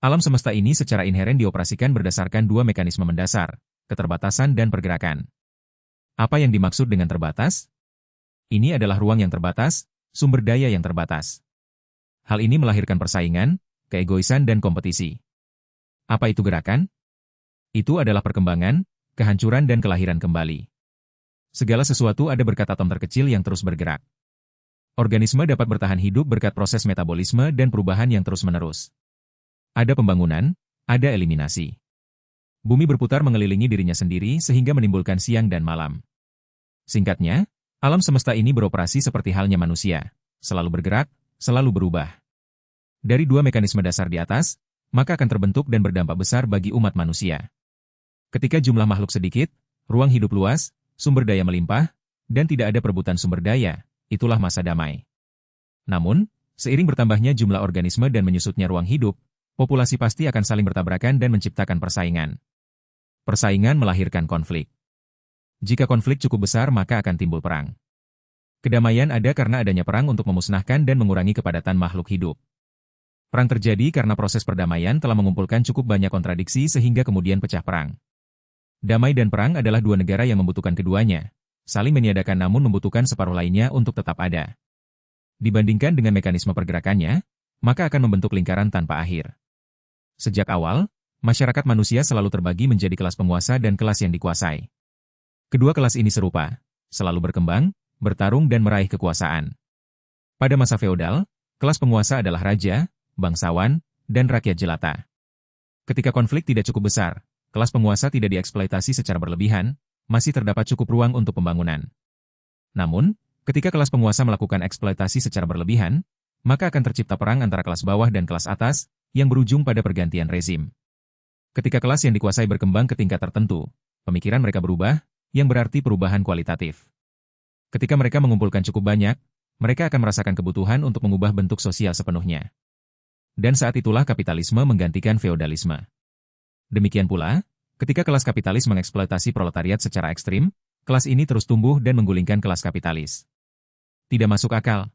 Alam semesta ini secara inheren dioperasikan berdasarkan dua mekanisme mendasar, keterbatasan dan pergerakan. Apa yang dimaksud dengan terbatas? Ini adalah ruang yang terbatas, sumber daya yang terbatas. Hal ini melahirkan persaingan, keegoisan dan kompetisi. Apa itu gerakan? Itu adalah perkembangan, kehancuran dan kelahiran kembali. Segala sesuatu ada berkat atom terkecil yang terus bergerak. Organisme dapat bertahan hidup berkat proses metabolisme dan perubahan yang terus-menerus. Ada pembangunan, ada eliminasi. Bumi berputar mengelilingi dirinya sendiri sehingga menimbulkan siang dan malam. Singkatnya, alam semesta ini beroperasi seperti halnya manusia, selalu bergerak, selalu berubah. Dari dua mekanisme dasar di atas, maka akan terbentuk dan berdampak besar bagi umat manusia. Ketika jumlah makhluk sedikit, ruang hidup luas, sumber daya melimpah, dan tidak ada perebutan sumber daya, itulah masa damai. Namun, seiring bertambahnya jumlah organisme dan menyusutnya ruang hidup, populasi pasti akan saling bertabrakan dan menciptakan persaingan. Persaingan melahirkan konflik. Jika konflik cukup besar maka akan timbul perang. Kedamaian ada karena adanya perang untuk memusnahkan dan mengurangi kepadatan makhluk hidup. Perang terjadi karena proses perdamaian telah mengumpulkan cukup banyak kontradiksi sehingga kemudian pecah perang. Damai dan perang adalah dua negara yang membutuhkan keduanya, saling meniadakan namun membutuhkan separuh lainnya untuk tetap ada. Dibandingkan dengan mekanisme pergerakannya, maka akan membentuk lingkaran tanpa akhir. Sejak awal, masyarakat manusia selalu terbagi menjadi kelas penguasa dan kelas yang dikuasai. Kedua kelas ini serupa, selalu berkembang, bertarung dan meraih kekuasaan. Pada masa feodal, kelas penguasa adalah raja, bangsawan, dan rakyat jelata. Ketika konflik tidak cukup besar, kelas penguasa tidak dieksploitasi secara berlebihan, masih terdapat cukup ruang untuk pembangunan. Namun, ketika kelas penguasa melakukan eksploitasi secara berlebihan, maka akan tercipta perang antara kelas bawah dan kelas atas, yang berujung pada pergantian rezim. Ketika kelas yang dikuasai berkembang ke tingkat tertentu, pemikiran mereka berubah, yang berarti perubahan kualitatif. Ketika mereka mengumpulkan cukup banyak, mereka akan merasakan kebutuhan untuk mengubah bentuk sosial sepenuhnya. Dan saat itulah kapitalisme menggantikan feodalisme. Demikian pula, ketika kelas kapitalis mengeksploitasi proletariat secara ekstrim, kelas ini terus tumbuh dan menggulingkan kelas kapitalis. Tidak masuk akal,